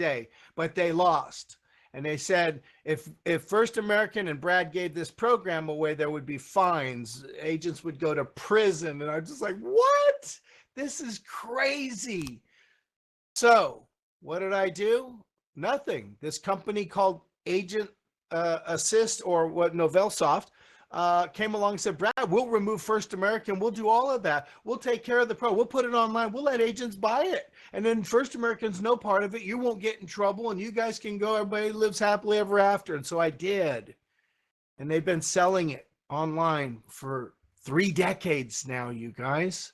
today, but they lost. And they said if First American and Brad gave this program away, there would be fines. Agents would go to prison. And I'm just like, what? This is crazy. So what did I do? Nothing. This company called Agent Assist, or what, NovelSoft, came along and said, Brad, we'll remove First American. We'll do all of that. We'll take care of the pro. We'll put it online. We'll let agents buy it. And then First American's no part of it. You won't get in trouble, and you guys can go. Everybody lives happily ever after. And so I did. And they've been selling it online for 3 decades now, you guys.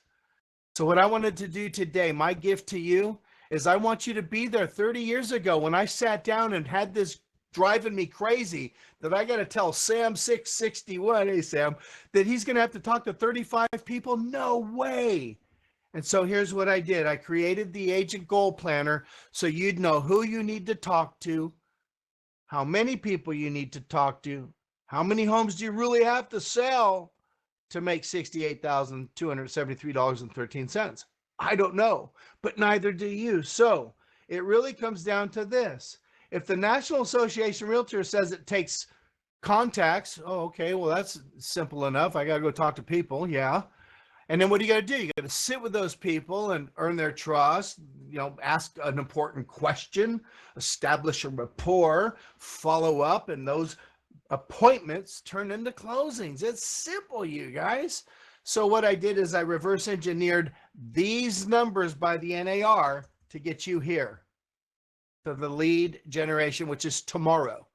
So what I wanted to do today, my gift to you, is I want you to be there 30 years ago when I sat down and had this driving me crazy that I got to tell Sam 661, hey Sam, that he's going to have to talk to 35 people. No way. And so here's what I did. I created the Agent Goal Planner so you'd know who you need to talk to, how many people you need to talk to, how many homes do you really have to sell to make $68,273.13. I don't know, but neither do you. So it really comes down to this. If the National Association of Realtors says it takes contacts, oh, okay, well, that's simple enough. I got to go talk to people. Yeah. And then what do you got to do? You got to sit with those people and earn their trust, ask an important question, establish a rapport, follow up, and those appointments turn into closings. It's simple, you guys. So what I did is I reverse engineered these numbers by the NAR to get you here to the lead generation, which is tomorrow.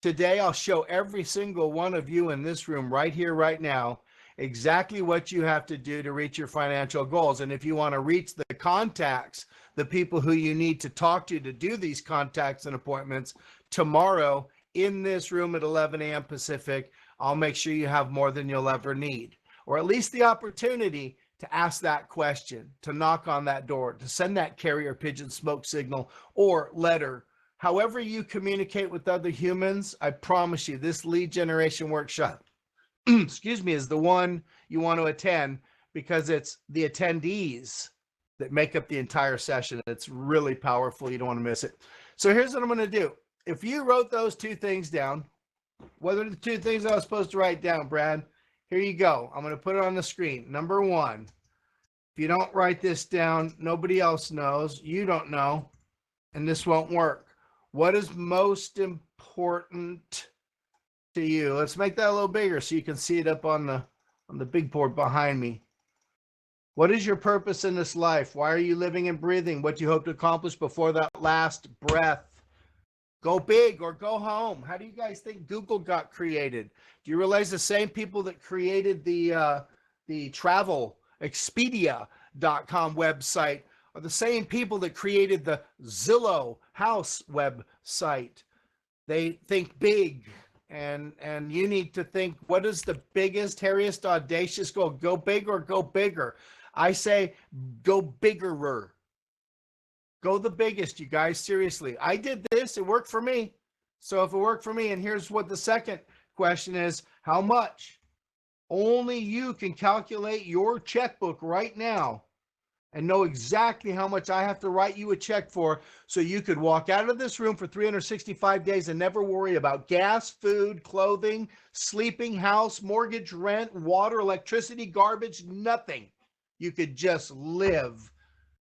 Today, I'll show every single one of you in this room right here, right now, exactly what you have to do to reach your financial goals. And if you want to reach the contacts, the people who you need to talk to do these contacts and appointments tomorrow in this room at 11 a.m. Pacific, I'll make sure you have more than you'll ever need, or at least the opportunity to ask that question, to knock on that door, to send that carrier pigeon smoke signal or letter. However you communicate with other humans, I promise you this lead generation workshop, excuse me, is the one you want to attend, because it's the attendees that make up the entire session. It's really powerful. You don't want to miss it. So here's what I'm going to do. If you wrote those 2 things down, what are the 2 things I was supposed to write down, Brad? Here you go. I'm going to put it on the screen. Number 1, if you don't write this down, nobody else knows. You don't know, and this won't work. What is most important to you? Let's make that a little bigger so you can see it up on the big board behind me. What is your purpose in this life? Why are you living and breathing? What do you hope to accomplish before that last breath? Go big or go home. How do you guys think Google got created? Do you realize the same people that created the travel Expedia.com website are the same people that created the Zillow house website? They think big, and you need to think, what is the biggest, hairiest, audacious goal? Go big or go bigger. I say go biggerer. Go the biggest, you guys. Seriously. I did this. It worked for me. So if it worked for me, and here's what the second question is, how much? Only you can calculate your checkbook right now and know exactly how much I have to write you a check for, so you could walk out of this room for 365 days and never worry about gas, food, clothing, sleeping, house, mortgage, rent, water, electricity, garbage, nothing. You could just live.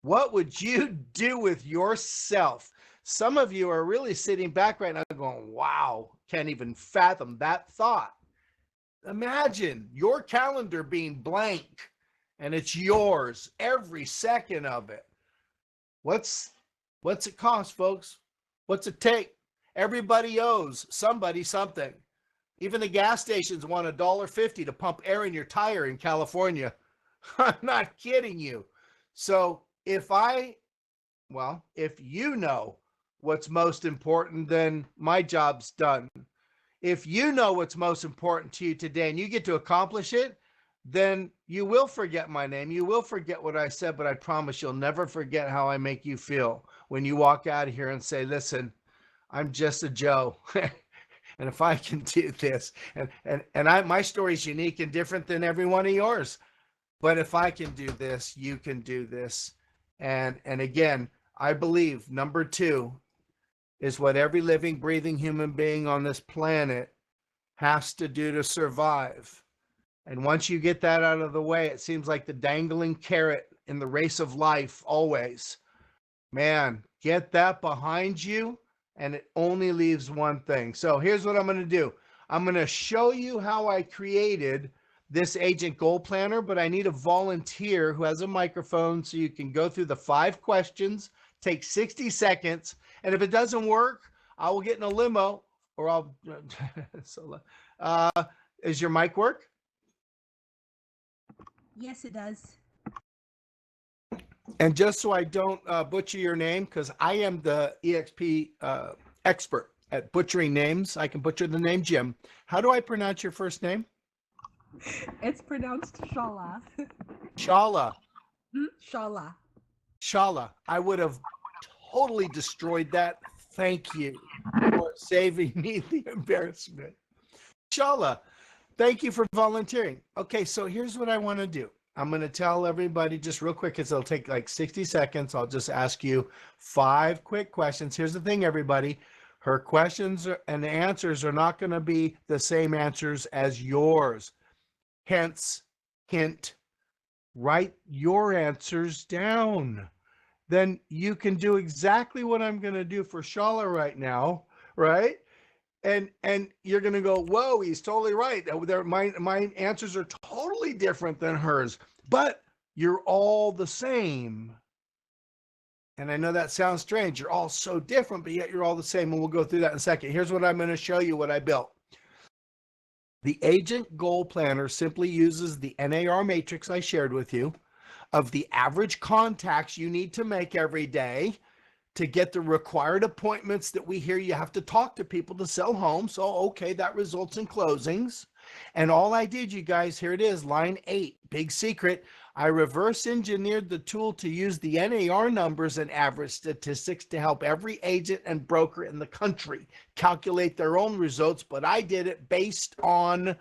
What would you do with yourself? Some of you are really sitting back right now going, wow, can't even fathom that thought. Imagine your calendar being blank and it's yours, every second of it. What's it cost, folks? What's it take? Everybody owes somebody something. Even the gas stations want $1.50 to pump air in your tire in California. I'm not kidding you. So if you know what's most important, then my job's done. If you know what's most important to you today and you get to accomplish it, then you will forget my name. You will forget what I said, but I promise you'll never forget how I make you feel when you walk out of here and say, listen, I'm just a Joe. And if I can do this, my story is unique and different than every one of yours, but if I can do this, you can do this. And again, I believe, number 2, is what every living, breathing human being on this planet has to do to survive. And once you get that out of the way, it seems like the dangling carrot in the race of life always. Man, get that behind you, and it only leaves one thing. So here's what I'm going to do. I'm going to show you how I created this agent goal planner, but I need a volunteer who has a microphone so you can go through the 5 questions, take 60 seconds, and if it doesn't work, I will get in a limo or I'll is your mic work? Yes, it does. And just so I don't butcher your name, because I am the eXp expert at butchering names. I can butcher the name Jim. How do I pronounce your first name? It's pronounced Shala. Shala. Shala. Shala. I would have totally destroyed that. Thank you for saving me the embarrassment. Shala, thank you for volunteering. Okay, so here's what I want to do. I'm going to tell everybody just real quick, because it'll take like 60 seconds. I'll just ask you 5 quick questions. Here's the thing, everybody. Her questions and answers are not going to be the same answers as yours. Hence, hint, write your answers down. Then you can do exactly what I'm going to do for Shala right now, right? And you're going to go, whoa, he's totally right. My answers are totally different than hers, but you're all the same. And I know that sounds strange. You're all so different, but yet you're all the same. And we'll go through that in a second. Here's what I'm going to show you what I built. The agent goal planner simply uses the NAR matrix I shared with you of the average contacts you need to make every day to get the required appointments that we hear you have to talk to people to sell homes. So, okay, that results in closings. And all I did, you guys, here it is, line 8, big secret. I reverse engineered the tool to use the NAR numbers and average statistics to help every agent and broker in the country calculate their own results, but I did it based on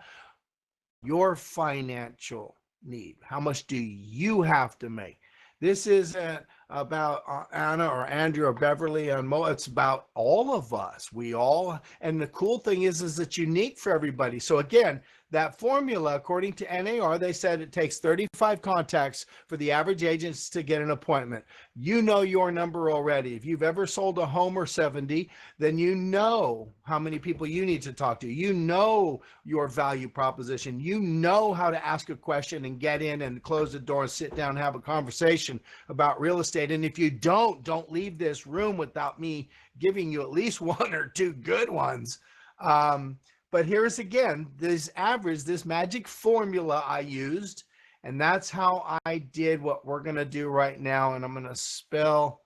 your financial need. How much do you have to make? This isn't about Anna or Andrew or Beverly and Mo. It's about all of us. We all, and the cool thing is it's unique for everybody. So again, that formula, according to NAR, they said it takes 35 contacts for the average agents to get an appointment. You know your number already. If you've ever sold a home or 70, then you know how many people you need to talk to. You know your value proposition. You know how to ask a question and get in and close the door and sit down and have a conversation about real estate. And if you don't leave this room without me giving you at least 1 or 2 good ones. But here's again, this magic formula I used, and that's how I did what we're going to do right now. And I'm going to spell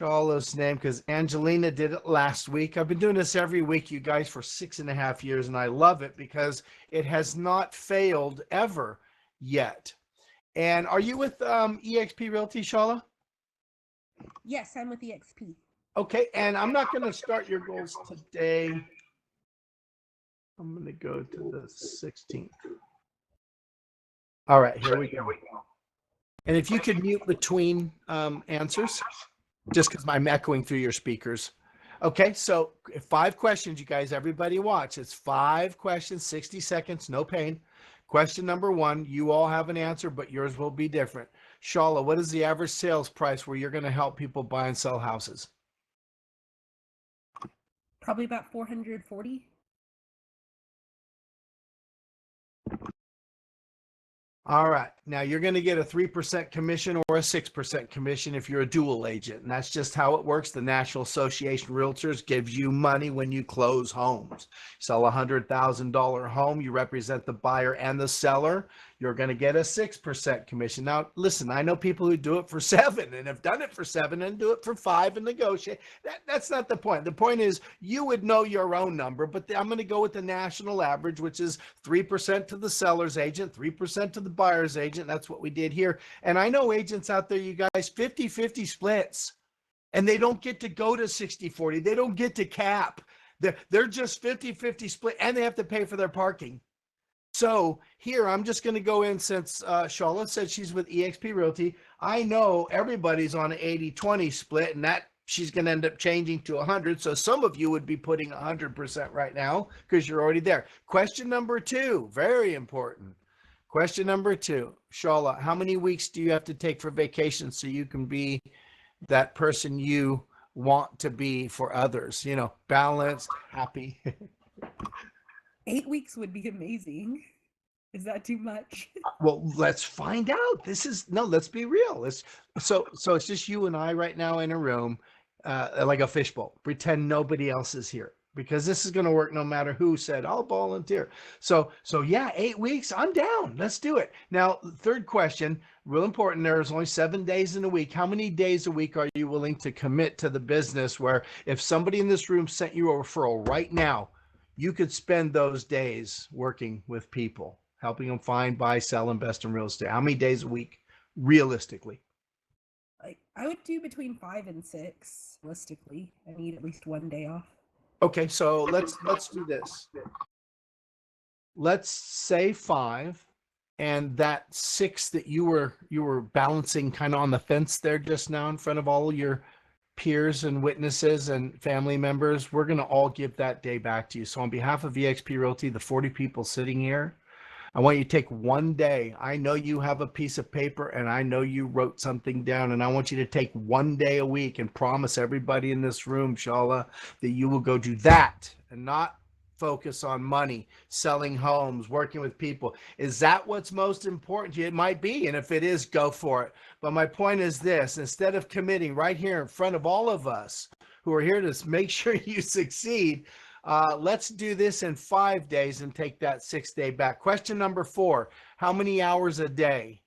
Shala's name because Angelina did it last week. I've been doing this every week, you guys, for 6.5 years, and I love it because it has not failed ever yet. And are you with eXp Realty, Shala? Yes, I'm with eXp. Okay, and I'm not going to start your goals today. I'm going to go to the 16th. All right, here we go. And if you could mute between answers, just because I'm echoing through your speakers. Okay, so 5 questions, you guys, everybody watch. It's 5 questions, 60 seconds, no pain. Question number 1, you all have an answer, but yours will be different. Shala, what is the average sales price where you're going to help people buy and sell houses? Probably about 440. All right. Now you're going to get a 3% commission or a 6% commission if you're a dual agent. And that's just how it works. The National Association of Realtors gives you money when you close homes. Sell a $100,000 home, you represent the buyer and the seller, you're going to get a 6% commission. Now, listen, I know people who do it for 7 and have done it for 7 and do it for 5 and negotiate. That's not the point. The point is you would know your own number, but I'm going to go with the national average, which is 3% to the seller's agent, 3% to the buyer's agent. That's what we did here. And I know agents out there, you guys, 50-50 splits, and they don't get to go to 60-40. They don't get to cap. They're just 50-50 split, and they have to pay for their parking. So here, I'm just going to go in since Shala said she's with eXp Realty. I know everybody's on an 80-20 split, and that she's going to end up changing to 100. So some of you would be putting 100% right now because you're already there. Question number 2, very important. Question number 2, Shala, how many weeks do you have to take for vacation so you can be that person you want to be for others? You know, balanced, happy. 8 weeks would be amazing. Is that too much? Well, let's find out. Let's be real. So it's just you and I right now in a room, like a fishbowl. Pretend nobody else is here because this is going to work no matter who said I'll volunteer. So yeah, 8 weeks. I'm down. Let's do it. Now, third question, real important. There's only 7 days in a week. How many days a week are you willing to commit to the business where if somebody in this room sent you a referral right now, you could spend those days working with people, helping them find, buy, sell, invest in real estate? How many days a week, realistically? Like, I would do between 5 and 6, realistically. I need at least 1 day off. Okay, so let's do this. Let's say 5, and that 6 that you were balancing kind of on the fence there just now in front of all your peers and witnesses and family members, we're going to all give that day back to you. So on behalf of eXp Realty, the 40 people sitting here, I want you to take 1 day. I know you have a piece of paper and I know you wrote something down, and I want you to take 1 day a week and promise everybody in this room, Shala, that you will go do that and not focus on money, selling homes, working with people. Is that what's most important to you? It might be. And if it is, go for it. But my point is this: instead of committing right here in front of all of us who are here to make sure you succeed, let's do this in 5 days and take that 6th day back. Question number 4, how many hours a day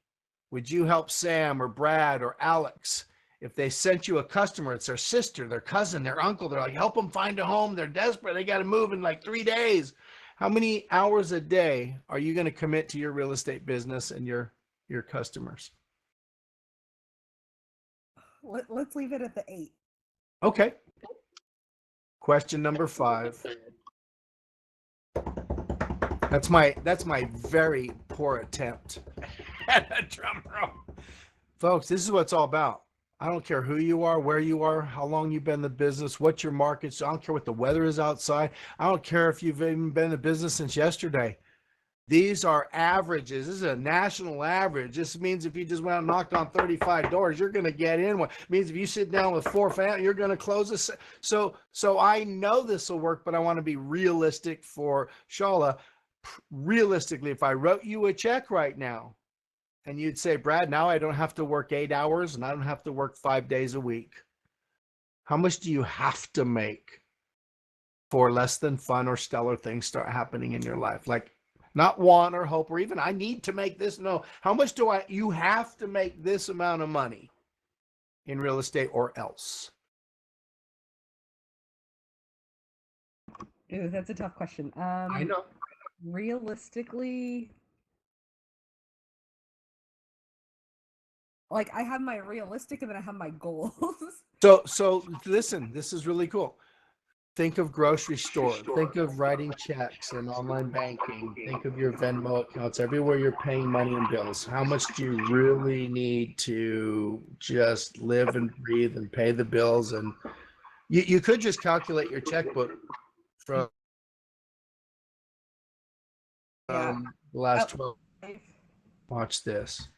would you help Sam or Brad or Alex if they sent you a customer? It's their sister, their cousin, their uncle. They're like, help them find a home. They're desperate. They got to move in like 3 days. How many hours a day are you going to commit to your real estate business and your customers? Let's leave it at the 8. Okay. Question number 5. That's my very poor attempt at a drum roll. Folks, this is what it's all about. I don't care who you are, where you are, how long you've been in the business, what your market's. I don't care what the weather is outside. I don't care if you've even been in the business since yesterday. These are averages. This is a national average. This means if you just went out and knocked on 35 doors, you're going to get in one. It means if you sit down with 4 families, you're going to close this. So I know this will work, but I want to be realistic for Shala. Realistically, if I wrote you a check right now and you'd say, Brad, now I don't have to work 8 hours and I don't have to work 5 days a week, how much do you have to make for less than fun or stellar things start happening in your life? Like, not want or hope or even I need to make this. No, how much you have to make this amount of money in real estate or else? Ew, that's a tough question. I know. Realistically, like, I have my realistic and then I have my goals. So listen, this is really cool. Think of grocery store. Think of writing checks and online banking. Think of your Venmo accounts, everywhere you're paying money and bills. How much do you really need to just live and breathe and pay the bills? And you could just calculate your checkbook from the last 12. Watch this.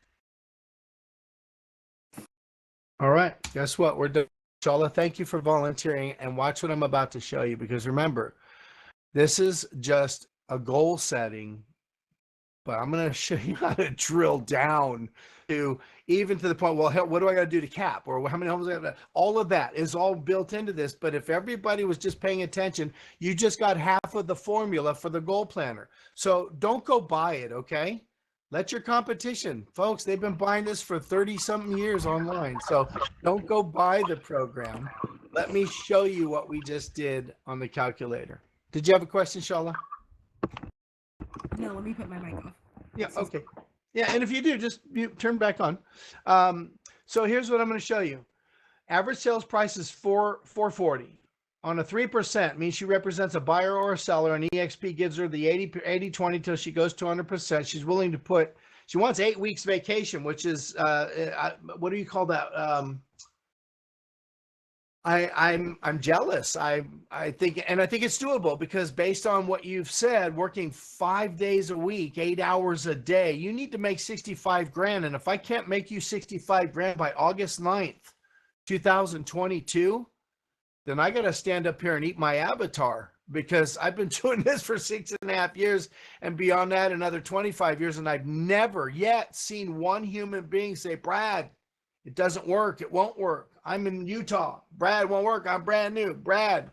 All right. Guess what? We're done. Shala, thank you for volunteering, and watch what I'm about to show you, because remember, this is just a goal setting, but I'm going to show you how to drill down to even to the point, well, what do I got to do to cap, or how many homes I got to, all of that is all built into this. But if everybody was just paying attention, you just got half of the formula for the goal planner. So don't go buy it. Okay. Let your competition, folks, they've been buying this for 30 something years online. So don't go buy the program. Let me show you what we just did on the calculator. Did you have a question, Shala? No, let me put my mic off. Yeah, okay. Yeah, and if you do, just turn back on. So here's what I'm going to show you. Average sales price is $440. On a 3% means she represents a buyer or a seller, and eXp gives her the 80-20 till she goes to 100%. She's willing to put, she wants 8 weeks vacation, which is, what do you call that? I'm jealous. I think it's doable, because based on what you've said, working 5 days a week, 8 hours a day, you need to make 65 grand. And if I can't make you 65 grand by August 9th, 2022, then I got to stand up here and eat my avatar, because I've been doing this for 6.5 years, and beyond that, another 25 years. And I've never yet seen one human being say, Brad, it doesn't work. It won't work. I'm in Utah. Brad, won't work. I'm brand new. Brad,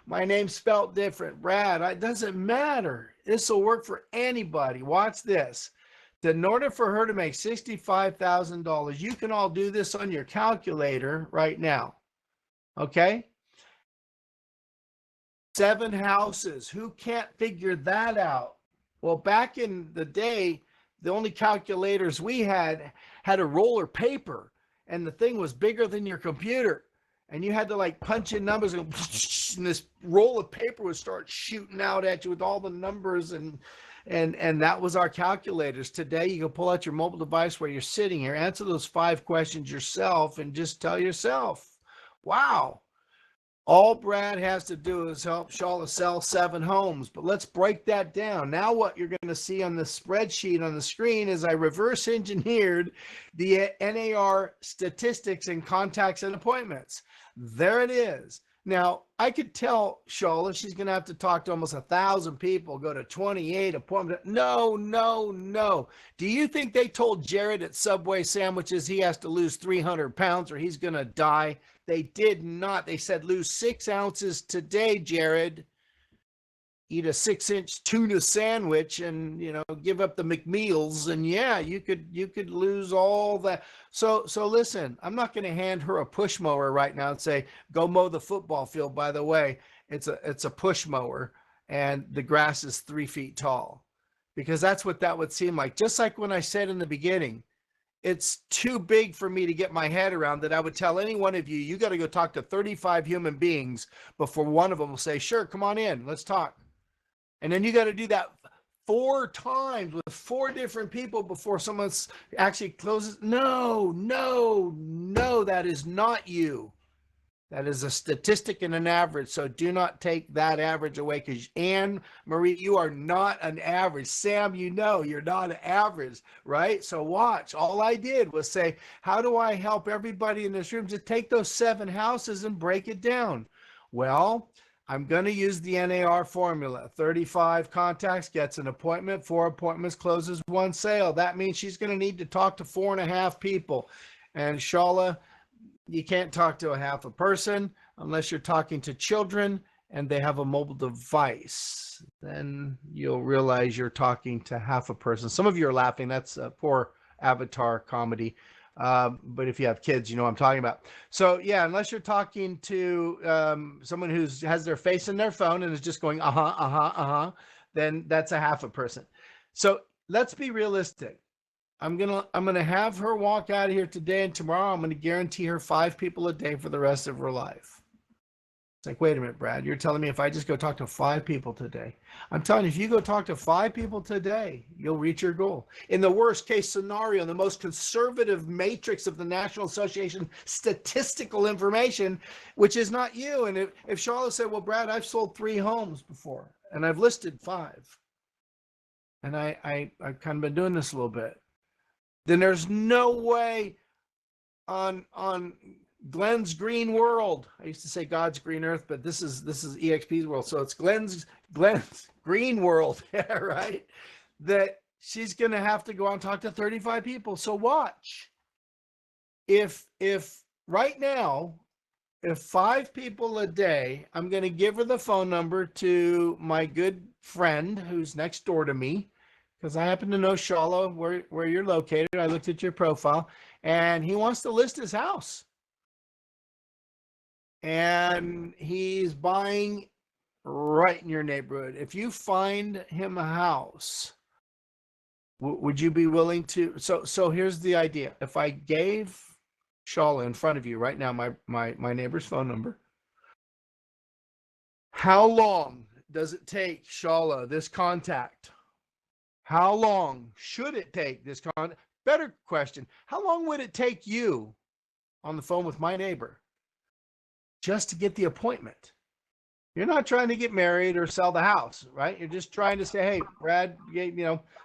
my name's spelt different. Brad, it doesn't matter. This will work for anybody. Watch this. In order for her to make $65,000, you can all do this on your calculator right now. Okay? 7 houses. Who can't figure that out? Well, back in the day, the only calculators we had a roller paper, and the thing was bigger than your computer. And you had to like punch in numbers, and this roll of paper would start shooting out at you with all the numbers, and that was our calculators. Today, you can pull out your mobile device where you're sitting here, answer those 5 questions yourself, and just tell yourself, wow, all Brad has to do is help Shala sell 7 homes. But let's break that down. Now what you're going to see on the spreadsheet on the screen is I reverse engineered the NAR statistics and contacts and appointments. There it is. Now, I could tell Shala she's going to have to talk to almost 1,000 people, go to 28 appointments. No, no, no. Do you think they told Jared at Subway Sandwiches he has to lose 300 pounds or he's going to die? They did not. They said, lose 6 ounces today, Jared. Eat a 6-inch tuna sandwich and, give up the McMeals. And yeah, you could lose all that. So listen, I'm not going to hand her a push mower right now and say, go mow the football field. By the way, it's a push mower and the grass is 3 feet tall, because that's what that would seem like. Just like when I said in the beginning, it's too big for me to get my head around, that I would tell any one of you, you got to go talk to 35 human beings before one of them will say, sure, come on in, let's talk. And then you got to do that 4 times with 4 different people before someone actually closes. No, that is not you. That is a statistic and an average. So do not take that average away, because Anne Marie, you are not an average. Sam, you're not an average, right? So watch. All I did was say, how do I help everybody in this room to take those 7 houses and break it down? Well, I'm going to use the NAR formula. 35 contacts gets an appointment, 4 appointments closes 1 sale. That means she's going to need to talk to 4.5 people. And Shala, you can't talk to a half a person unless you're talking to children and they have a mobile device. Then you'll realize you're talking to half a person. Some of you are laughing. That's a poor avatar comedy. But if you have kids, you know what I'm talking about. So yeah, unless you're talking to someone who has their face in their phone and is just going, then that's a half a person. So let's be realistic. I'm gonna have her walk out of here today, and tomorrow I'm gonna guarantee her 5 people a day for the rest of her life. It's like, wait a minute, Brad, you're telling me if I just go talk to 5 people today? I'm telling you, if you go talk to 5 people today, you'll reach your goal. In the worst case scenario, in the most conservative matrix of the National Association statistical information, which is not you. And if Charlotte said, well, Brad, I've sold 3 homes before and I've listed 5, and I've kind of been doing this a little bit, then there's no way on Glenn's green world. I used to say God's green earth, but this is eXp's world. So it's Glenn's green world, right? That she's going to have to go out and talk to 35 people. So watch. If right now, if 5 people a day, I'm going to give her the phone number to my good friend who's next door to me, because I happen to know Shala, where you're located. I looked at your profile, and he wants to list his house. And he's buying right in your neighborhood. If you find him a house, would you be willing to? So here's the idea. If I gave Shala in front of you right now my neighbor's phone number, how long does it take Shala this contact? How long should it take this better question, how long would it take you on the phone with my neighbor just to get the appointment. You're not trying to get married or sell the house, right? You're just trying to say, hey, Brad,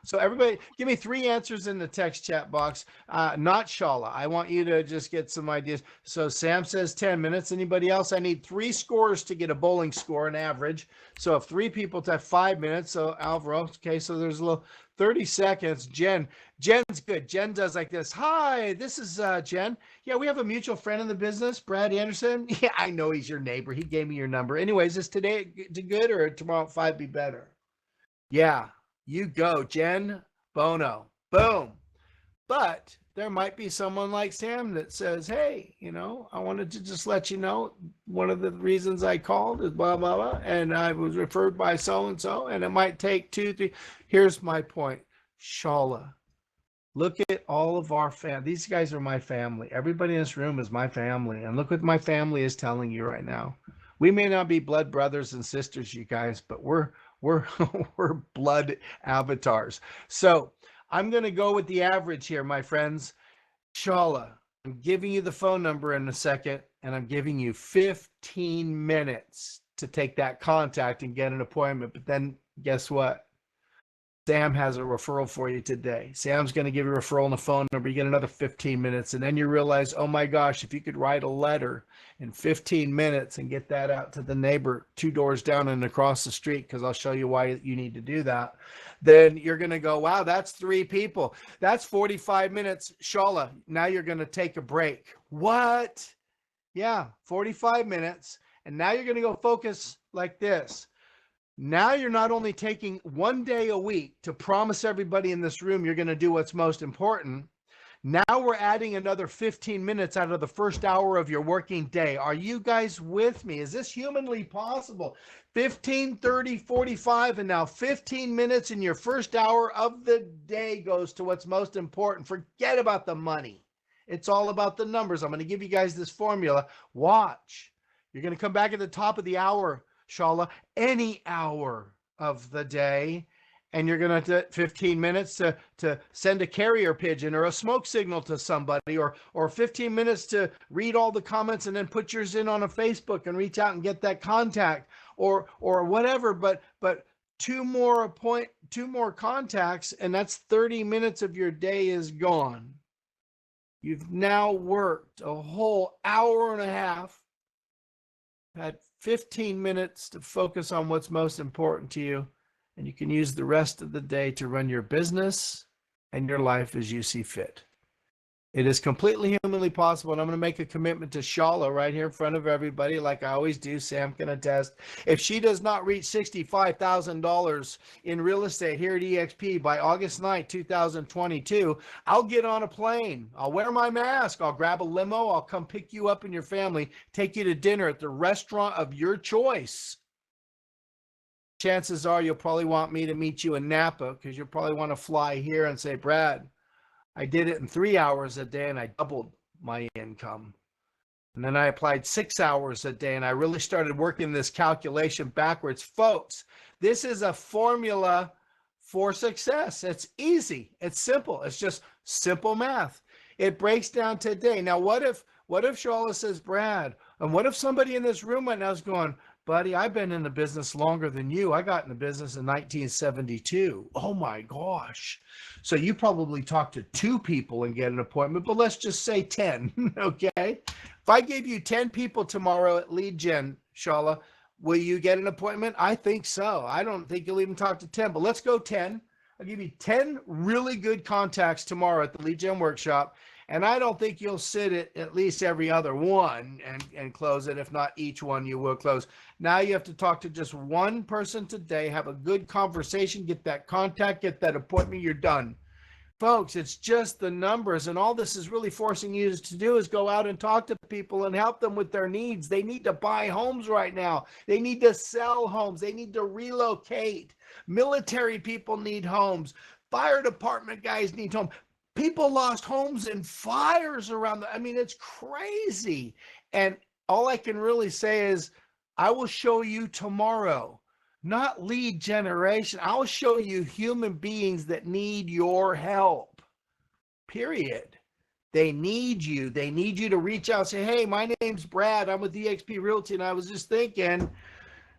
so everybody give me 3 answers in the text chat box. Not Shala. I want you to just get some ideas. So Sam says 10 minutes. Anybody else? I need 3 scores to get a bowling score, an average. So if 3 people have 5 minutes, so Alvaro, okay, so there's a little 30 seconds. Jen's good. Jen does like this. Hi, this is Jen. Yeah, we have a mutual friend in the business, Brad Anderson. Yeah, I know he's your neighbor. He gave me your number. Anyways, is today good or tomorrow at 5 be better? Yeah, you go, Jen Bono. Boom. But there might be someone like Sam that says, hey, I wanted to just let you know one of the reasons I called is blah, blah, blah. And I was referred by so-and-so, and it might take 2, 3. Here's my point. Shala. Look at all of our family. These guys are my family. Everybody in this room is my family. And look what my family is telling you right now. We may not be blood brothers and sisters, you guys, but we're we're blood avatars. So I'm going to go with the average here, my friends. Shala, I'm giving you the phone number in a second, and I'm giving you 15 minutes to take that contact and get an appointment. But then guess what? Sam has a referral for you today. Sam's going to give you a referral on the phone number. You get another 15 minutes. And then you realize, oh my gosh, if you could write a letter in 15 minutes and get that out to the neighbor 2 doors down and across the street, because I'll show you why you need to do that, then you're going to go, wow, that's 3 people. That's 45 minutes. Shala, now you're going to take a break. What? Yeah, 45 minutes. And now you're going to go focus like this. Now you're not only taking 1 day a week to promise everybody in this room you're going to do what's most important. Now we're adding another 15 minutes out of the first hour of your working day. Are you guys with me? Is this humanly possible? 15, 30, 45, and now 15 minutes in your first hour of the day goes to what's most important. Forget about the money. It's all about the numbers. I'm going to give you guys this formula. Watch. You're going to come back at the top of the hour, Shala, any hour of the day, and you're going to 15 minutes to send a carrier pigeon or a smoke signal to somebody, or 15 minutes to read all the comments and then put yours in on a Facebook and reach out and get that contact, or whatever. But 2 more contacts, and that's 30 minutes of your day is gone. You've now worked a whole hour and a half, had 15 minutes to focus on what's most important to you, and you can use the rest of the day to run your business and your life as you see fit. It is completely humanly possible, and I'm going to make a commitment to Shala right here in front of everybody, like I always do. Sam can attest. If she does not reach $65,000 in real estate here at eXp by August 9th, 2022, I'll get on a plane. I'll wear my mask. I'll grab a limo. I'll come pick you up and your family, take you to dinner at the restaurant of your choice. Chances are you'll probably want me to meet you in Napa, because you'll probably want to fly here and say, Brad, I did it in 3 hours a day and I doubled my income. And then I applied 6 hours a day and I really started working this calculation backwards. Folks, this is a formula for success. It's easy. It's simple. It's just simple math. It breaks down to a day. Now, what if Shala says, Brad, and what if somebody in this room right now is going, buddy, I've been in the business longer than you. I got in the business in 1972. Oh my gosh. So you probably talk to 2 people and get an appointment, but let's just say 10, okay? If I gave you 10 people tomorrow at Lead Gen, Shala, will you get an appointment? I think so. I don't think you'll even talk to 10, but let's go 10. I'll give you 10 really good contacts tomorrow at the Lead Gen workshop. And I don't think you'll sit at least every other one and close it. If not each one, you will close. Now you have to talk to just one person today, have a good conversation, get that contact, get that appointment, you're done. Folks, it's just the numbers. And all this is really forcing you to do is go out and talk to people and help them with their needs. They need to buy homes right now. They need to sell homes. They need to relocate. Military people need homes. Fire department guys need homes. People lost homes in fires around it's crazy. And all I can really say is, I will show you tomorrow, not lead generation. I'll show you human beings that need your help, period. They need you. They need you to reach out and say, hey, my name's Brad. I'm with eXp Realty, and I was just thinking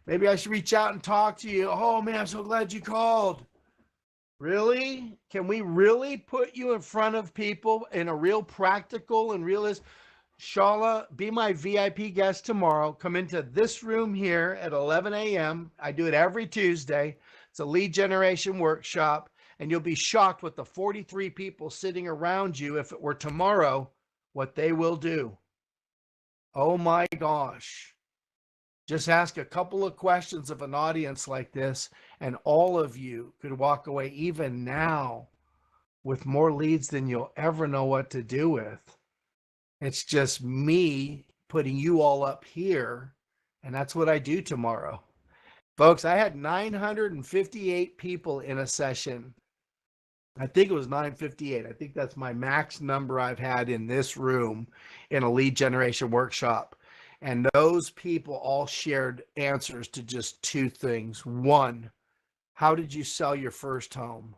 maybe I should reach out and talk to you. Oh, man, I'm so glad you called. Really? Can we really put you in front of people in a real practical and realist? Shala, be my VIP guest tomorrow. Come into this room here at 11 a.m. I do it every Tuesday. It's a lead generation workshop, and you'll be shocked with the 43 people sitting around you if it were tomorrow, what they will do. Oh my gosh. Just ask a couple of questions of an audience like this, and all of you could walk away even now with more leads than you'll ever know what to do with. It's just me putting you all up here, and that's what I do tomorrow. Folks, I had 958 people in a session. I think it was 958. I think that's my max number I've had in this room in a lead generation workshop. And those people all shared answers to just two things. One, how did you sell your first home?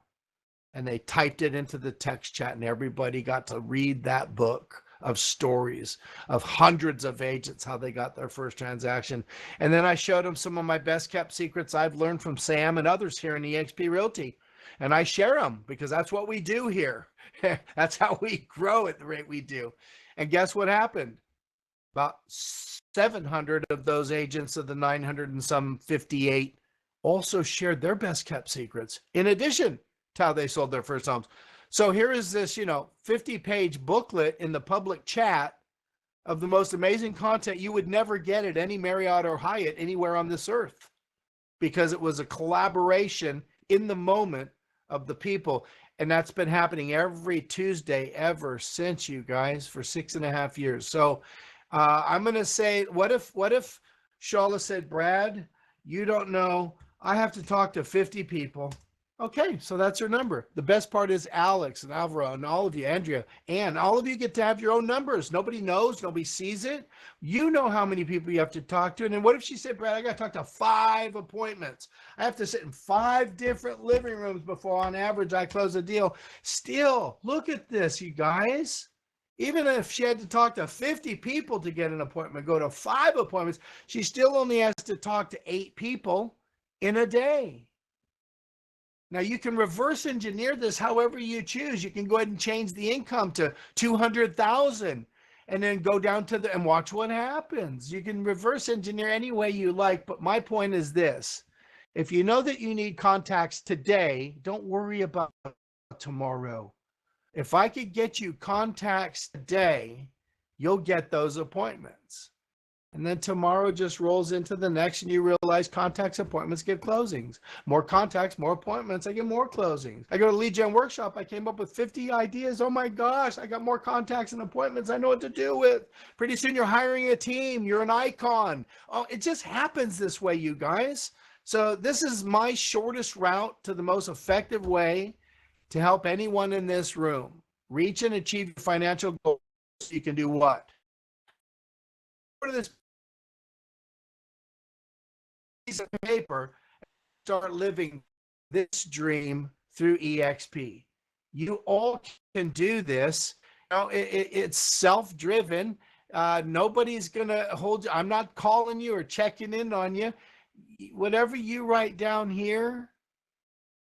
And they typed it into the text chat, and everybody got to read that book of stories of hundreds of agents, how they got their first transaction. And then I showed them some of my best kept secrets I've learned from Sam and others here in eXp Realty. And I share them because that's what we do here. That's how we grow at the rate we do. And guess what happened? About 700 of those agents of the 900 and some 58 also shared their best kept secrets in addition to how they sold their first homes. So here is this, 50-page booklet in the public chat of the most amazing content you would never get at any Marriott or Hyatt anywhere on this earth, because it was a collaboration in the moment of the people. And that's been happening every Tuesday ever since, you guys, for 6.5 years. So I'm going to say, what if Shala said, Brad, you don't know, I have to talk to 50 people. Okay, so that's your number. The best part is Alex and Alvaro and all of you, Andrea, and all of you get to have your own numbers. Nobody knows, nobody sees it. You know how many people you have to talk to. And then what if she said, Brad, I got to talk to 5 appointments. I have to sit in 5 different living rooms before on average I close a deal. Still, look at this, you guys. Even if she had to talk to 50 people to get an appointment, go to 5 appointments, she still only has to talk to 8 people in a day. Now you can reverse engineer this however you choose. You can go ahead and change the income to 200,000 and then go down to and watch what happens. You can reverse engineer any way you like, but my point is this. If you know that you need contacts today, don't worry about tomorrow. If I could get you contacts today, you'll get those appointments. And then tomorrow just rolls into the next, and you realize contacts, appointments give closings. More contacts, more appointments, I get more closings. I go to lead gen workshop, I came up with 50 ideas. Oh my gosh, I got more contacts and appointments I know what to do with. Pretty soon you're hiring a team, you're an icon. Oh, it just happens this way, you guys. So this is my shortest route to the most effective way to help anyone in this room reach and achieve your financial goals. So you can do what? Go to this piece of paper, start living this dream through eXp. You all can do this. It's self-driven. Nobody's gonna hold you. I'm not calling you or checking in on you. Whatever you write down here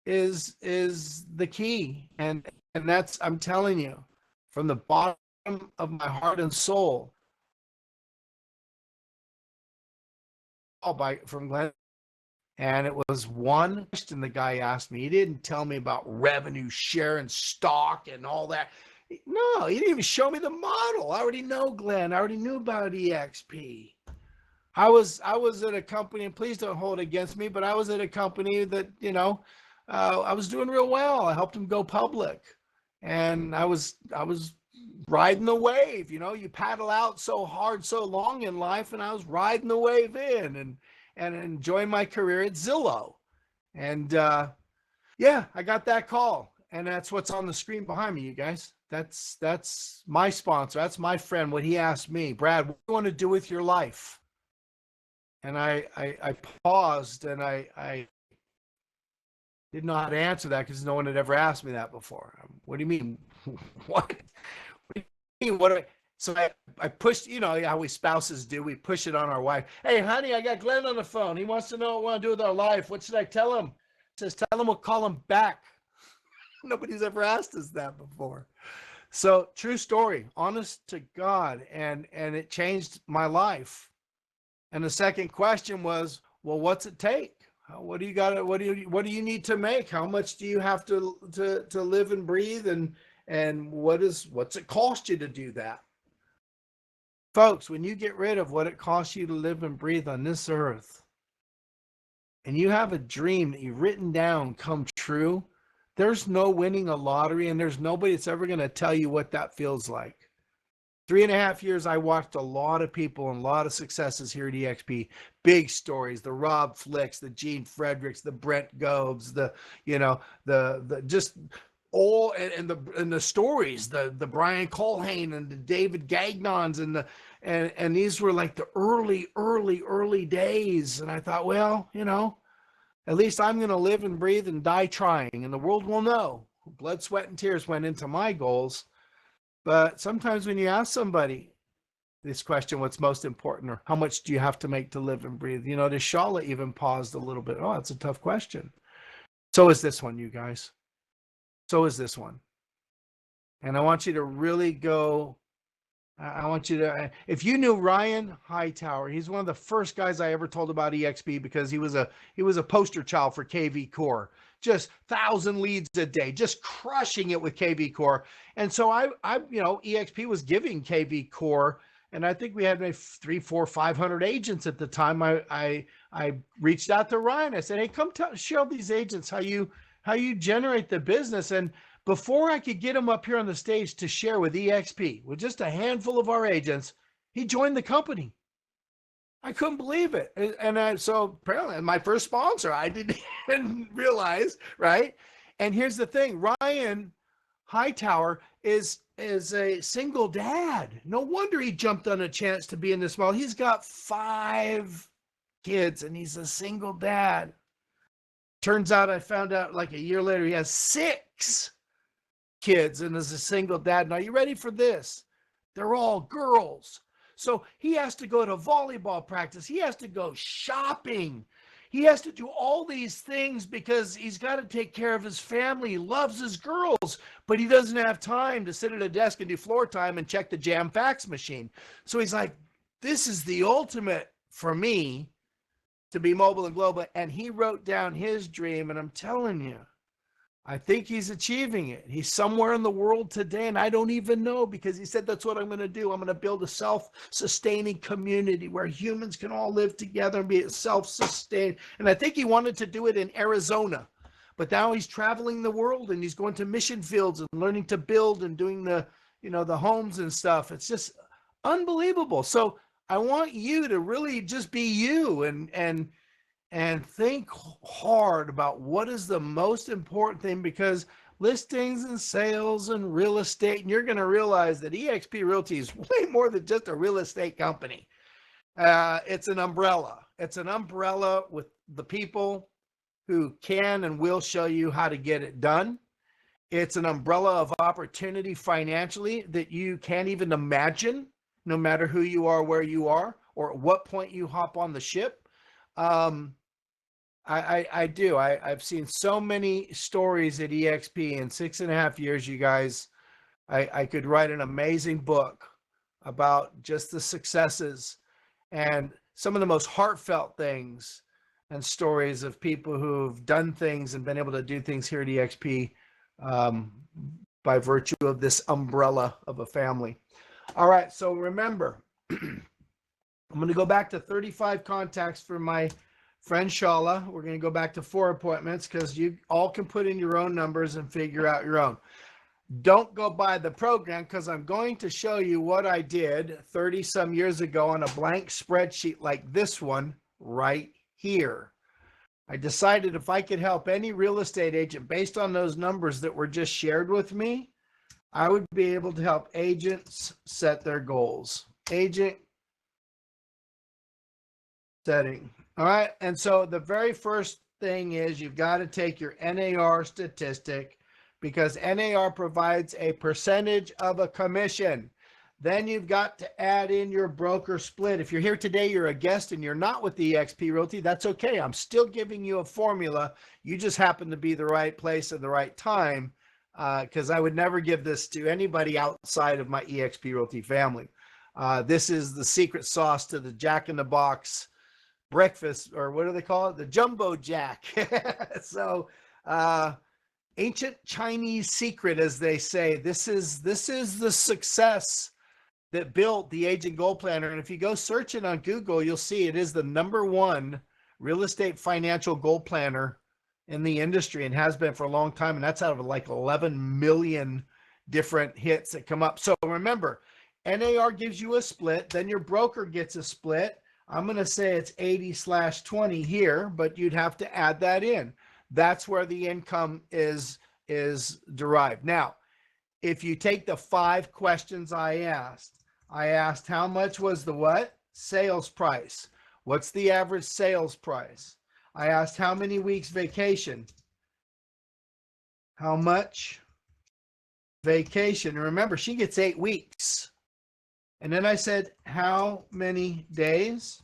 is the key, and that's, I'm telling you, from the bottom of my heart and soul. From Glenn. And it was one question the guy asked me. He didn't tell me about revenue share and stock and all that. No, he didn't even show me the model. I already know Glenn. I already knew about eXp. I was at a company, and please don't hold it against me, but I was at a company that, I was doing real well. I helped him go public. And I was riding the wave. You paddle out so hard, so long in life, and I was riding the wave in and enjoying my career at Zillow. And yeah, I got that call, and that's what's on the screen behind me, you guys. That's my sponsor. That's my friend. What he asked me, Brad, what do you want to do with your life? And I paused, and I did not answer that because no one had ever asked me that before. What do you mean? What? what do I, so I pushed, you know how we spouses do, we push it on our wife. Hey, honey, I got Glenn on the phone. He wants to know what we want to do with our life. What should I tell him? Says, tell him we'll call him back. Nobody's ever asked us that before. So true story, honest to God. And it changed my life. And the second question was, well, what's it take? What do you got? What do you need to make? How much do you have to live and breathe? And what's it cost you to do that? Folks, when you get rid of what it costs you to live and breathe on this earth, and you have a dream that you've written down come true, there's no winning a lottery, and there's nobody that's ever going to tell you what that feels like. 3.5 years, I watched a lot of people and a lot of successes here at eXp. Big stories, the Rob Flicks, the Gene Fredericks, the Brent Gobes, the just all and the stories, the Brian Colhane and the David Gagnons and these were like the early days. And I thought, well, at least I'm going to live and breathe and die trying, and the world will know. Blood, sweat, and tears went into my goals. But sometimes when you ask somebody this question, what's most important, or how much do you have to make to live and breathe? Deshala even paused a little bit. Oh, that's a tough question. So is this one, you guys. So is this one. And I want you to really go. I want you to, if you knew Ryan Hightower, he's one of the first guys I ever told about eXp because he was a poster child for KV Core. Just 1,000 leads a day, just crushing it with KV Core. And so I eXp was giving KV Core, and I think we had maybe 300, 400, 500 agents at the time. I reached out to Ryan. I said, hey, come show these agents how you generate the business. And before I could get him up here on the stage to share with eXp, with just a handful of our agents, he joined the company. I couldn't believe it. So apparently my first sponsor, I didn't even realize, right? And here's the thing, Ryan Hightower is a single dad. No wonder he jumped on a chance to be in this model. He's got 5 kids and he's a single dad. Turns out I found out like a year later, he has 6 kids and is a single dad. Now, you ready for this? They're all girls. So he has to go to volleyball practice. He has to go shopping. He has to do all these things because he's got to take care of his family. He loves his girls, but he doesn't have time to sit at a desk and do floor time and check the jam fax machine. So he's like, this is the ultimate for me to be mobile and global. And he wrote down his dream, and I'm telling you, I think he's achieving it. He's somewhere in the world today, and I don't even know, because he said, that's what I'm going to do. I'm going to build a self-sustaining community where humans can all live together and be self-sustained. And I think he wanted to do it in Arizona, but now he's traveling the world and he's going to mission fields and learning to build and doing the homes and stuff. It's just unbelievable. So I want you to really just be you and think hard about what is the most important thing, because listings and sales and real estate, and you're going to realize that eXp Realty is way more than just a real estate company. It's an umbrella. It's an umbrella with the people who can and will show you how to get it done. It's an umbrella of opportunity financially that you can't even imagine, no matter who you are, where you are, or at what point you hop on the ship. I do. I've seen so many stories at eXp in 6.5 years, you guys. I could write an amazing book about just the successes and some of the most heartfelt things and stories of people who've done things and been able to do things here at eXp by virtue of this umbrella of a family. All right, so remember, I'm going to go back to 35 contacts for my friend Shala. We're going to go back to 4 appointments because you all can put in your own numbers and figure out your own. Don't go by the program, because I'm going to show you what I did 30 some years ago on a blank spreadsheet like this one right here. I decided if I could help any real estate agent based on those numbers that were just shared with me, I would be able to help agents set their goals. Agent setting. All right. And so the very first thing is you've got to take your NAR statistic, because NAR provides a percentage of a commission. Then you've got to add in your broker split. If you're here today, you're a guest and you're not with the eXp Realty, that's okay. I'm still giving you a formula. You just happen to be the right place at the right time, because I would never give this to anybody outside of my eXp Realty family. This is the secret sauce to the Jack in the Box breakfast, or what do they call it? The Jumbo Jack. So, ancient Chinese secret, as they say. This is the success that built the Agent Goal Planner. And if you go search it on Google, you'll see it is the #1 real estate financial goal planner in the industry, and has been for a long time. And that's out of like 11 million different hits that come up. So remember, NAR gives you a split, then your broker gets a split. I'm going to say it's 80/20 here, but you'd have to add that in. That's where the income is derived. Now, if you take the 5 questions I asked how much was the what? Sales price. What's the average sales price? I asked how many weeks vacation. How much vacation? And remember, she gets 8 weeks. And then I said, how many days?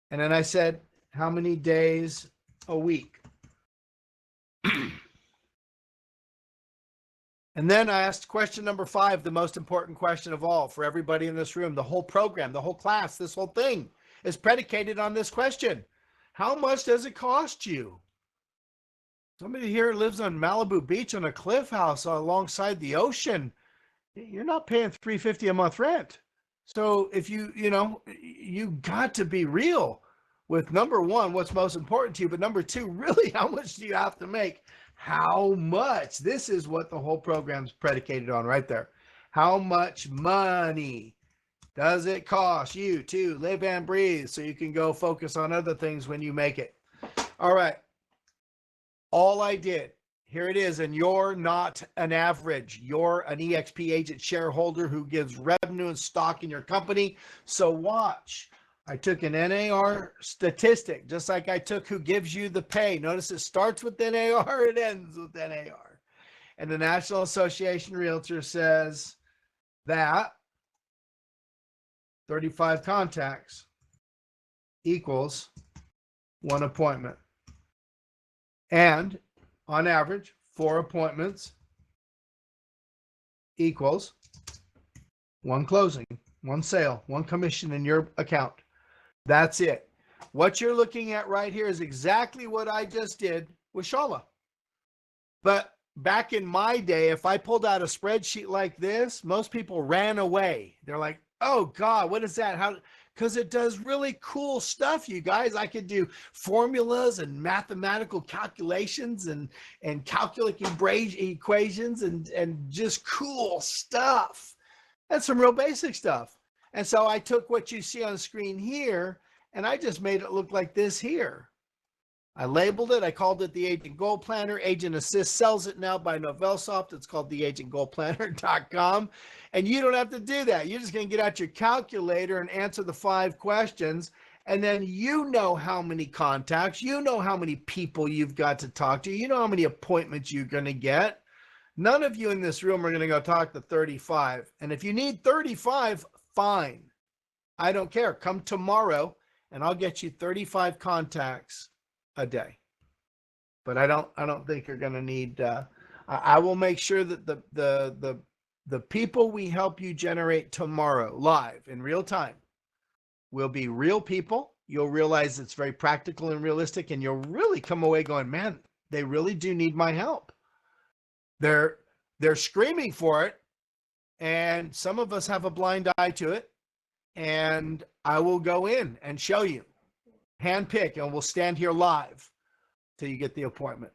And then I said, how many days a week? And then I asked question number 5, the most important question of all for everybody in this room. The whole program, the whole class, this whole thing is predicated on this question. How much does it cost you? Somebody here lives on Malibu Beach on a cliff house alongside the ocean. You're not paying $350 a month rent. So if you got to be real with number 1, what's most important to you, but number 2, really, how much do you have to make? How much? This is what the whole program's predicated on right there. How much money does it cost you to live and breathe so you can go focus on other things when you make it? All right. All I did, here it is, and you're not an average. You're an eXp agent shareholder who gives revenue and stock in your company. So watch. I took an NAR statistic, just like I took who gives you the pay. Notice it starts with NAR, it ends with NAR. And the National Association Realtor says that 35 contacts equals 1 appointment. And on average, 4 appointments equals 1 closing, 1 sale, 1 commission in your account. That's it. What you're looking at right here is exactly what I just did with Shala. But back in my day, if I pulled out a spreadsheet like this, most people ran away. They're like, oh God, what is that? How? Because it does really cool stuff, you guys. I could do formulas and mathematical calculations and calculate equations and just cool stuff. That's some real basic stuff. And so I took what you see on the screen here and I just made it look like this here. I labeled it. I called it the Agent Goal Planner. Agent Assist sells it now by Novelsoft. It's called theagentgoalplanner.com. And you don't have to do that. You're just going to get out your calculator and answer the 5 questions. And then you know how many contacts, you know how many people you've got to talk to, you know how many appointments you're going to get. None of you in this room are going to go talk to 35. And if you need 35, fine. I don't care. Come tomorrow and I'll get you 35 contacts a day. But I don't think you're going to need I will make sure that the people we help you generate tomorrow live in real time will be real people. You'll realize it's very practical and realistic, and you'll really come away going, man, they really do need my help. They're screaming for it, and some of us have a blind eye to it, and I will go in and show you, handpick, and we'll stand here live till you get the appointment.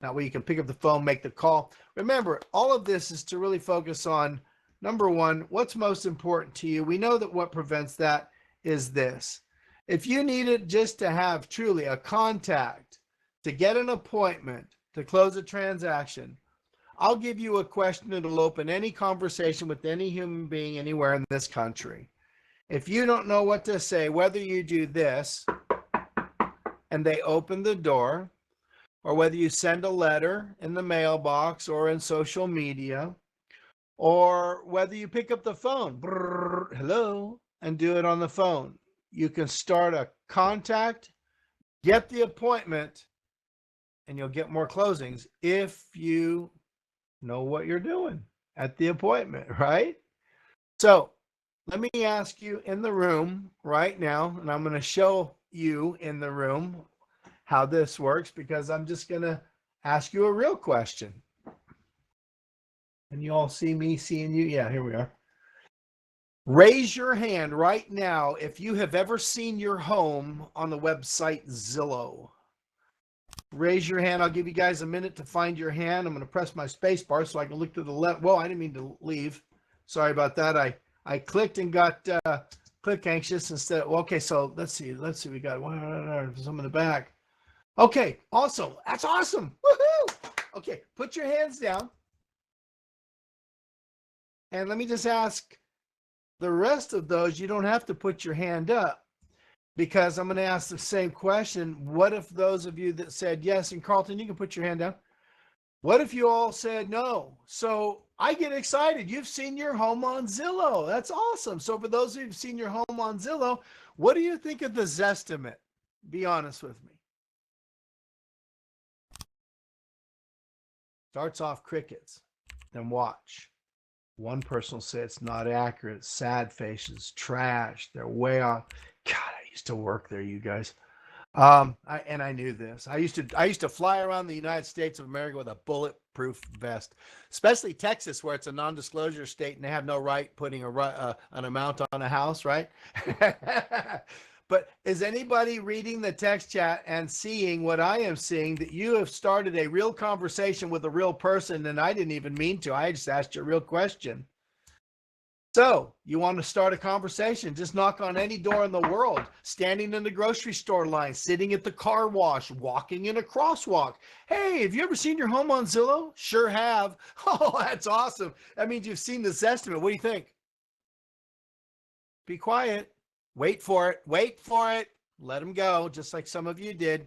That way you can pick up the phone, make the call. Remember, all of this is to really focus on, number 1, what's most important to you. We know that what prevents that is this. If you needed just to have truly a contact, to get an appointment, to close a transaction, I'll give you a question that'll open any conversation with any human being anywhere in this country. If you don't know what to say, whether you do this and they open the door, or whether you send a letter in the mailbox or in social media, or whether you pick up the phone, brrr, hello, and do it on the phone. You can start a contact, get the appointment, and you'll get more closings if you know what you're doing at the appointment, right? So let me ask you in the room right now, and I'm going to show you in the room how this works because I'm just going to ask you a real question. And you all see me seeing you? Yeah, here we are. Raise your hand right now if you have ever seen your home on the website Zillow. Raise your hand. I'll give you guys a minute to find your hand. I'm going to press my space bar so I can look to the left. Whoa, I didn't mean to leave. Sorry about that. I clicked and got click anxious instead. Okay, so let's see. We got some in the back. Okay, awesome. That's awesome. Woohoo! Okay, put your hands down. And let me just ask the rest of those, you don't have to put your hand up because I'm going to ask the same question. What if those of you that said yes, and Carlton, you can put your hand down. What if you all said no? So I get excited. You've seen your home on Zillow. That's awesome. So for those of you who've seen your home on Zillow, what do you think of the Zestimate? Be honest with me. Starts off crickets. Then watch. One person will say it's not accurate, sad faces, trash, they're way off. God, I used to work there, you guys. I knew this. I used to fly around the United States of America with a bulletproof vest, especially Texas, where it's a non-disclosure state and they have no right putting an amount on a house, right? But is anybody reading the text chat and seeing what I am seeing, that you have started a real conversation with a real person, and I didn't even mean to. I just asked you a real question. So you want to start a conversation, just knock on any door in the world, standing in the grocery store line, sitting at the car wash, walking in a crosswalk. Hey, have you ever seen your home on Zillow? Sure have. Oh, that's awesome. That means you've seen this estimate. What do you think? Be quiet. Wait for it. Wait for it. Let them go, just like some of you did.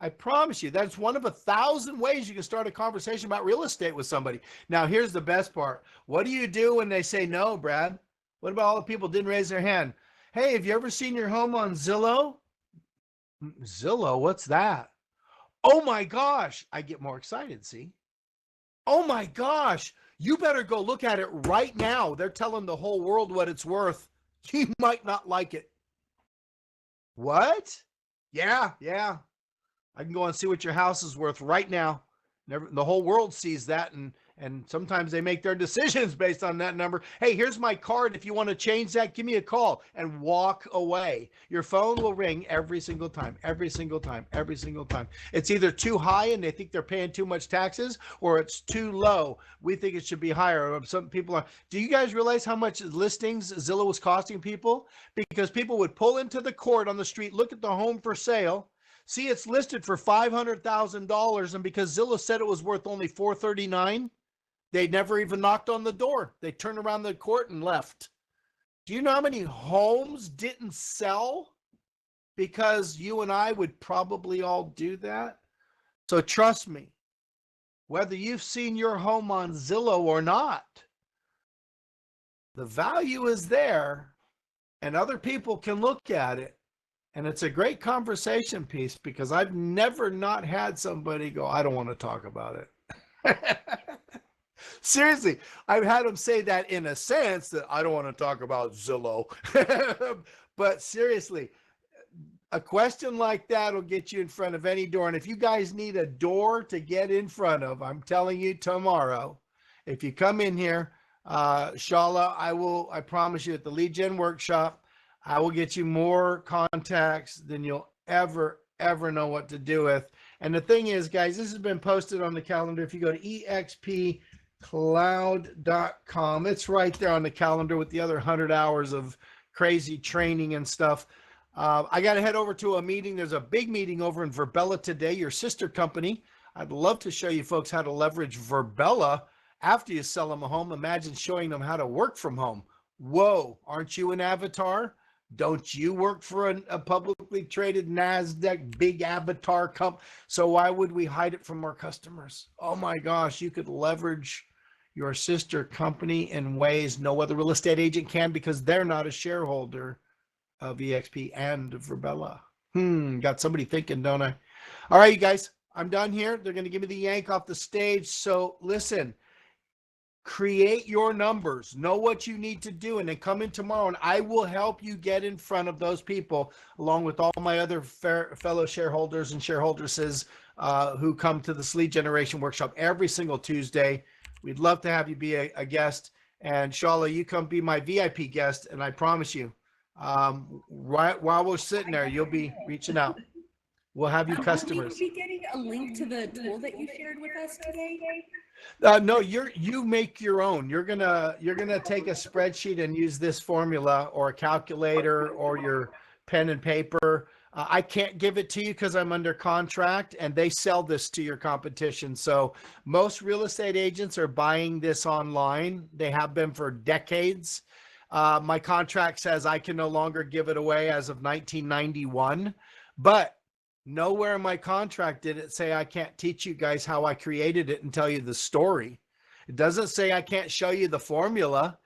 I promise you, that's one of 1,000 ways you can start a conversation about real estate with somebody. Now, here's the best part. What do you do when they say no, Brad? What about all the people who didn't raise their hand? Hey, have you ever seen your home on Zillow? Zillow, what's that? Oh my gosh. I get more excited, see? Oh my gosh. You better go look at it right now. They're telling the whole world what it's worth. You might not like it. What? Yeah. I can go and see what your house is worth right now. The whole world sees that, and sometimes they make their decisions based on that number. Hey, here's my card. If you want to change that, give me a call, and walk away. Your phone will ring every single time. It's either too high and they think they're paying too much taxes, or it's too low. We think it should be higher. Some people are. Do you guys realize how much listings Zillow was costing people? Because people would pull into the court on the street, look at the home for sale, see it's listed for $500,000, and because Zillow said it was worth only $439, they never even knocked on the door. They turned around the court and left. Do you know how many homes didn't sell because you and I would probably all do that? So trust me, whether you've seen your home on Zillow or not, the value is there and other people can look at it. And it's a great conversation piece because I've never not had somebody go, I don't want to talk about it. Seriously, I've had them say that in a sense that I don't want to talk about Zillow. But seriously, a question like that will get you in front of any door. And if you guys need a door to get in front of, I'm telling you tomorrow, if you come in here, Shala, I promise you at the lead gen workshop, I will get you more contacts than you'll ever know what to do with. And the thing is, guys, this has been posted on the calendar. If you go to expcloud.com, it's right there on the calendar with the other 100 hours of crazy training and stuff. I got to head over to a meeting. There's a big meeting over in Verbella today, your sister company. I'd love to show you folks how to leverage Verbella after you sell them a home. Imagine showing them how to work from home. Whoa, aren't you an avatar? Don't you work for a publicly traded NASDAQ big avatar company? So why would we hide it from our customers? Oh my gosh, you could leverage your sister company in ways no other real estate agent can because they're not a shareholder of eXp and Verbella. Got somebody thinking, don't I? All right, you guys, I'm done here. They're going to give me the yank off the stage. So listen, create your numbers, know what you need to do, and then come in tomorrow and I will help you get in front of those people along with all my other fellow shareholders and shareholdresses who come to this lead generation workshop every single Tuesday. We'd love to have you be a guest. And Shala, you come be my VIP guest, and I promise you, right while we're sitting there, you'll be reaching out. We'll have you customers. Will we be getting a link to the tool that you shared with us today? No, you make your own. You're gonna take a spreadsheet and use this formula or a calculator or your pen and paper. I can't give it to you because I'm under contract and they sell this to your competition. So most real estate agents are buying this online. They have been for decades. My contract says I can no longer give it away as of 1991, but nowhere in my contract did it say I can't teach you guys how I created it and tell you the story. It doesn't say I can't show you the formula.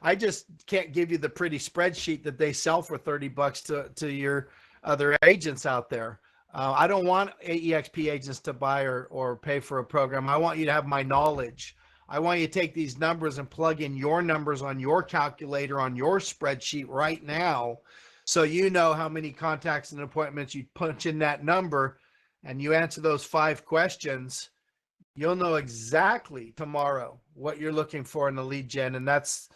I just can't give you the pretty spreadsheet that they sell for $30 to your other agents out there. I don't want eXp agents to buy or pay for a program. I want you to have my knowledge. I want you to take these numbers and plug in your numbers on your calculator on your spreadsheet right now. So you know how many contacts and appointments you punch in that number and you answer those 5 questions, you'll know exactly tomorrow what you're looking for in the lead gen. And that's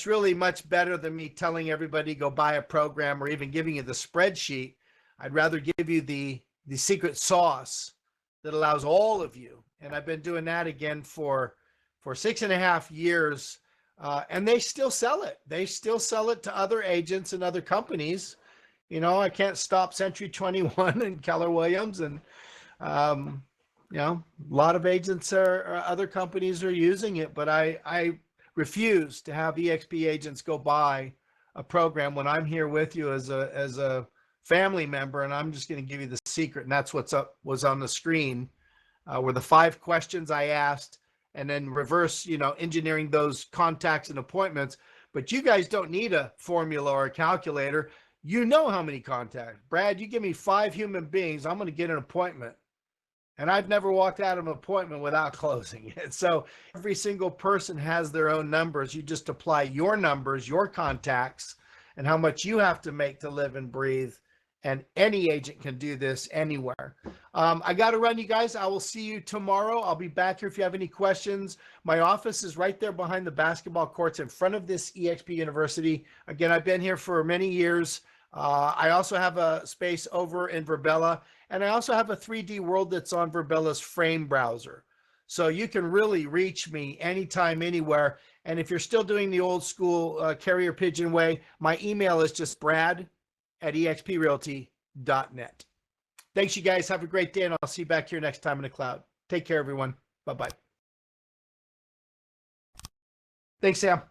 really much better than me telling everybody go buy a program or even giving you the spreadsheet. I'd rather give you the secret sauce that allows all of you. And I've been doing that again for 6.5 years. And they still sell it. They still sell it to other agents and other companies. You know, I can't stop Century 21 and Keller Williams. And, a lot of agents or other companies are using it. But I refuse to have eXp agents go buy a program when I'm here with you as a family member. And I'm just going to give you the secret. And that's was on the screen were the 5 questions I asked. And then reverse, engineering those contacts and appointments. But you guys don't need a formula or a calculator. You know how many contacts. Brad, you give me 5 human beings, I'm going to get an appointment. And I've never walked out of an appointment without closing it. So every single person has their own numbers. You just apply your numbers, your contacts, and how much you have to make to live and breathe. And any agent can do this anywhere. I got to run, you guys. I will see you tomorrow. I'll be back here if you have any questions. My office is right there behind the basketball courts in front of this eXp University. Again, I've been here for many years. I also have a space over in Verbella, and I also have a 3D World that's on Verbella's Frame browser. So you can really reach me anytime, anywhere. And if you're still doing the old school carrier pigeon way, my email is just brad@exprealty.net. Thanks, you guys. Have a great day, and I'll see you back here next time in the cloud. Take care, everyone. Bye-bye. Thanks, Sam.